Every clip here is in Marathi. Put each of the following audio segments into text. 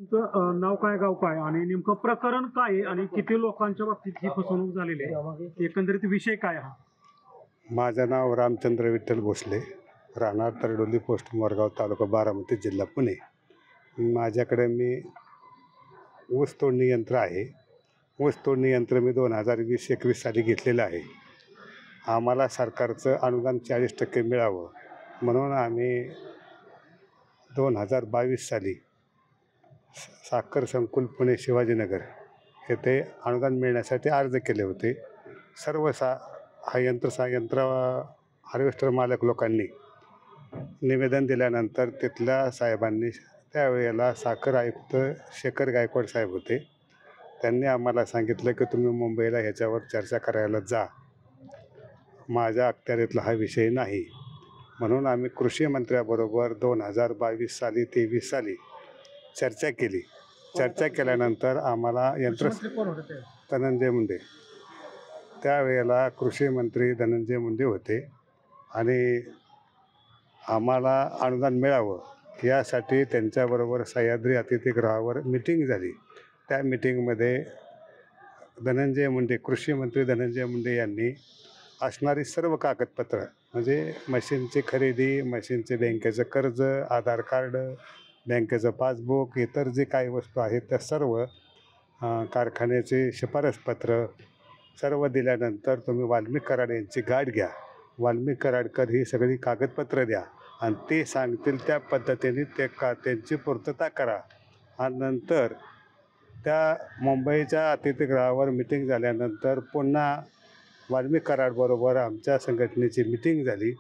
तुमचं नाव काय, गाव काय आणि नेमकं प्रकरण काय आहे आणि किती लोकांच्या बाबतीत ही फसवणूक झालेली आहे, एकंदरीत विषय काय हा? माझं नाव रामचंद्र विठ्ठल भोसले, राहणार तरडोली, पोस्ट मोरगाव, तालुका बारामती, जिल्हा पुणे. माझ्याकडे ऊस तोडणी यंत्र आहे. ऊस तोडणी यंत्र मी 2020-21 साली घेतलेलं आहे. आम्हाला सरकारचं अनुदान 40% मिळावं म्हणून आम्ही 2022 साली साखर संकुल पुणे शिवाजीनगर येथे अनुदान मिळण्यासाठी अर्ज केले होते. सर्व यंत्र हार्वेस्टर मालक लोकांनी निवेदन दिल्यानंतर तिथल्या साहेबांनी, त्यावेळेला साखर आयुक्त शेखर गायकवाड साहेब होते, त्यांनी आम्हाला सांगितलं की तुम्ही मुंबईला ह्याच्यावर चर्चा करायला जा, माझ्या अखत्यारीतला हा विषय नाही. म्हणून आम्ही कृषी मंत्र्याबरोबर 2022 साली 23 साली चर्चा केली. चर्चा केल्यानंतर आम्हाला यंत्र धनंजय मुंडे, त्यावेळेला कृषी मंत्री धनंजय मुंडे होते आणि आम्हाला अनुदान मिळावं यासाठी त्यांच्याबरोबर सह्याद्री अतिथीगृहावर मिटिंग झाली. त्या मिटिंगमध्ये कृषी मंत्री धनंजय मुंडे यांनी असणारी सर्व कागदपत्र, म्हणजे मशीनची खरेदी, मशीनचे बँकेचं कर्ज, आधार कार्ड, बँकेचं पासबुक, इतर जे काही वस्तू आहेत त्या सर्व, कारखान्याचे शिफारसपत्र सर्व दिल्यानंतर तुम्ही वाल्मिक कराड यांची गाठ घ्या, वाल्मिक कराडकर ही सगळी कागदपत्र द्या आणि ते सांगतील त्या पद्धतीने त्यांची पूर्तता करा. आणि नंतर त्या मुंबईच्या अतिथीगृहावर मिटिंग झाल्यानंतर पुन्हा वाल्मिक कराडबरोबर आमच्या संघटनेची मिटिंग झाली.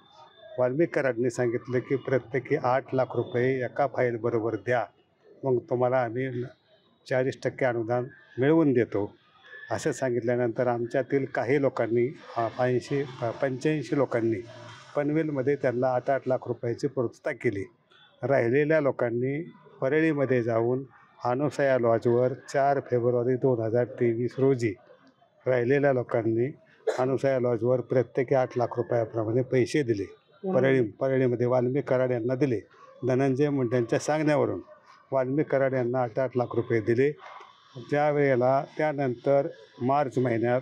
वाल्मिक कराडने सांगितलं की प्रत्येकी 8 लाख रुपये एका फाईलबरोबर द्या, मग तुम्हाला आम्ही 40% अनुदान मिळवून देतो. असं सांगितल्यानंतर आमच्यातील काही लोकांनी 85 लोकांनी पनवेलमध्ये त्यांना 8-8 लाख रुपयाची पूर्तता केली. राहिलेल्या लोकांनी परळीमध्ये जाऊन अनुसया लॉजवर 4 फेब्रुवारी 2023 रोजी राहिलेल्या लोकांनी अनुसया लॉजवर प्रत्येकी 8 लाख रुपयाप्रमाणे पैसे दिले. परळीमध्ये वाल्मिक कराड यांना दिले. धनंजय मुंडेंच्या सांगण्यावरून वाल्मिक कराड यांना 8-8 लाख रुपये दिले. ज्यावेळेला त्यानंतर मार्च महिन्यात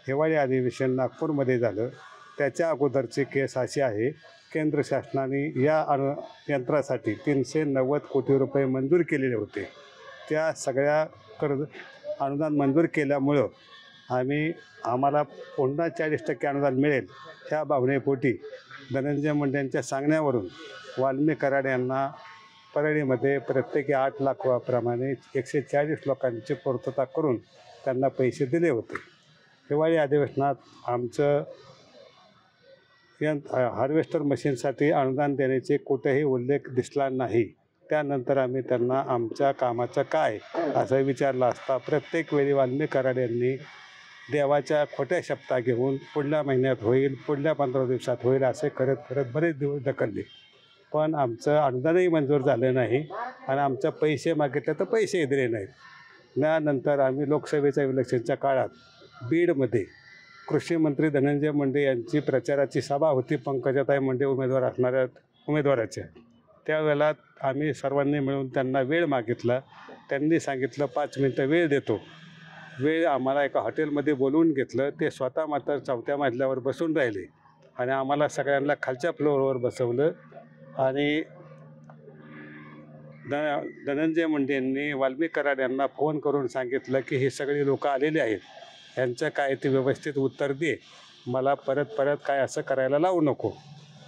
हिवाळी अधिवेशन नागपूरमध्ये झालं. त्याच्या अगोदरची केस अशी आहे, केंद्र शासनाने या यंत्रासाठी 390 कोटी रुपये मंजूर केलेले होते. त्या सगळ्या अनुदान मंजूर केल्यामुळं आम्हाला पुन्हा 40% अनुदान मिळेल ह्या भावनेपोटी धनंजय मुंडेंच्या सांगण्यावरून वाल्मिक कराड यांना परळीमध्ये प्रत्येकी 8 लाखाप्रमाणे 140 लोकांची पूर्तता करून त्यांना पैसे दिले होते. हिवाळी अधिवेशनात आमचं हार्वेस्टर मशीनसाठी अनुदान देण्याचे कुठेही उल्लेख दिसला नाही. त्यानंतर आम्ही त्यांना आमच्या कामाचं काय असं विचारलं असता प्रत्येक वेळी वाल्मिक कराड यांनी देवाच्या खोट्या शपथा घेऊन पुढल्या महिन्यात होईल, पुढल्या 15 दिवसात होईल असे करत बरेच दिवस ढकलले. पण आमचं अनुदानही मंजूर झालं नाही आणि आमचे पैसे मागितले तर पैसेही दिले नाहीत. त्यानंतर आम्ही लोकसभेच्या इलेक्शनच्या काळात बीडमध्ये कृषी मंत्री धनंजय मुंडे यांची प्रचाराची सभा होती, पंकजाताई मुंडे उमेदवार असणाऱ्या उमेदवाराच्या. त्यावेळेला आम्ही सर्वांनी मिळून त्यांना वेळ मागितला. त्यांनी सांगितलं 5 मिनटं वेळ देतो. वेळ आम्हाला एका हॉटेलमध्ये बोलवून घेतलं. ते स्वतः मात्र 4थ्या मजल्यावर बसून राहिले आणि आम्हाला सगळ्यांना खालच्या फ्लोअरवर बसवलं आणि धनंजय मुंडे यांनी वाल्मिक कराड यांना फोन करून सांगितलं की हे सगळे लोक आलेले आहेत, यांचं काय ते व्यवस्थित उत्तर दे, मला परत काय असं करायला लावू नको.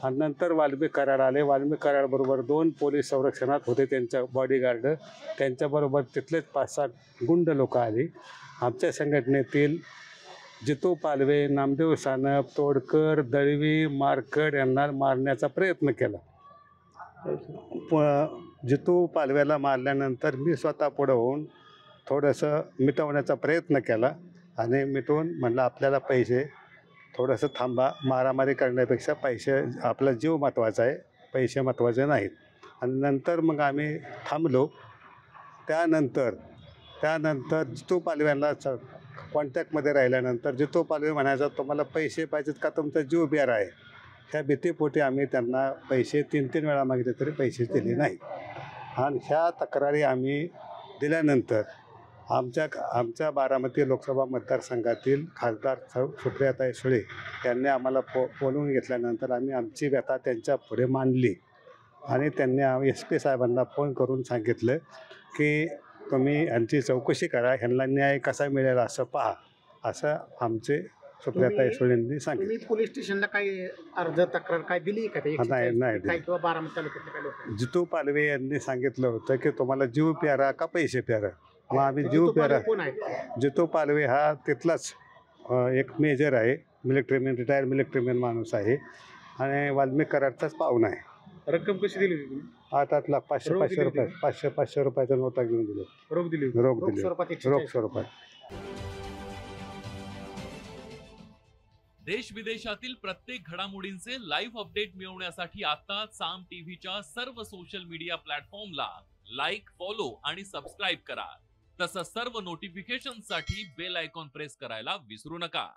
आणि नंतर वाल्मिक कराड आले. वाल्मिक कराडबरोबर 2 पोलीस संरक्षणात होते, त्यांच्या बॉडीगार्ड, त्यांच्याबरोबर तिथलेच 5-6 गुंड लोक आली. आमच्या संघटनेतील जितू पालवे, नामदेव सानप, तोडकर, दळवी, मारकड यांना मारण्याचा प्रयत्न केला. जितू पालव्याला मारल्यानंतर मी स्वतः पुढं होऊन थोडंसं मिटवण्याचा प्रयत्न केला आणि मिटवून म्हणलं आपल्याला पैसे, थोडंसं थांबा, मारामारी करण्यापेक्षा पैसे, आपला जीव महत्त्वाचा आहे, पैसे महत्त्वाचे नाहीत. आणि नंतर मग आम्ही थांबलो. त्यानंतर जितू पालव्यांना कॉन्टॅक्टमध्ये राहिल्यानंतर जितू पालवे म्हणायचा तुम्हाला पैसे पाहिजेत का तुमचा जीव बेर आहे, ह्या भीतीपोटी आम्ही त्यांना पैसे 3-3 वेळा मागितले तरी पैसे दिले नाही. आणि ह्या तक्रारी आम्ही दिल्यानंतर आमच्या बारामती लोकसभा मतदारसंघातील खासदार सुप्रियाताई सुळे यांनी आम्हाला बोलवून घेतल्यानंतर आम्ही आमची व्यथा त्यांच्या पुढे मांडली आणि त्यांनी SP साहेबांना फोन करून सांगितलं की तुम्ही यांची चौकशी करा, ह्यांना न्याय कसा मिळेल असं पहा, असं आमचे सुप्रियाताई सुळेंनी सांगितलं. तुम्ही पोलीस स्टेशनला काही अर्ज तक्रार काय दिली का ते? नाही काय किंवा बारामती तालुक्यातल्या काय लोक? जितू पालवे यांनी सांगितलं होतं की तुम्हाला जीव प्यारा का पैसे प्यारा. मग आम्ही जीव प्यारा. कोण आहे? जितू पालवे हा तिथलाच एक मेजर आहे, रिटायर्ड मिलिटरीमॅन माणूस आहे आणि वाल्मिक कराडचाच पाहुणा आहे. रक्कम कशी दिली होती तुम्ही? 8 लाख 500 रुपये 500 रुपयाचा नोटा घेऊन दिलो. रोख दिली होती? रोख दिली, स्वरूपात रोख स्वरूपात. देश विदेशातील प्रत्येक घडामोडींचे लाईव्ह अपडेट मिळवण्यासाठी आता साम टीव्हीच्या सर्व सोशल मीडिया प्लॅटफॉर्मला लाईक, फॉलो आणि सबस्क्राईब करा. तसंच सर्व नोटिफिकेशनसाठी बेल आयकॉन प्रेस करायला विसरू नका.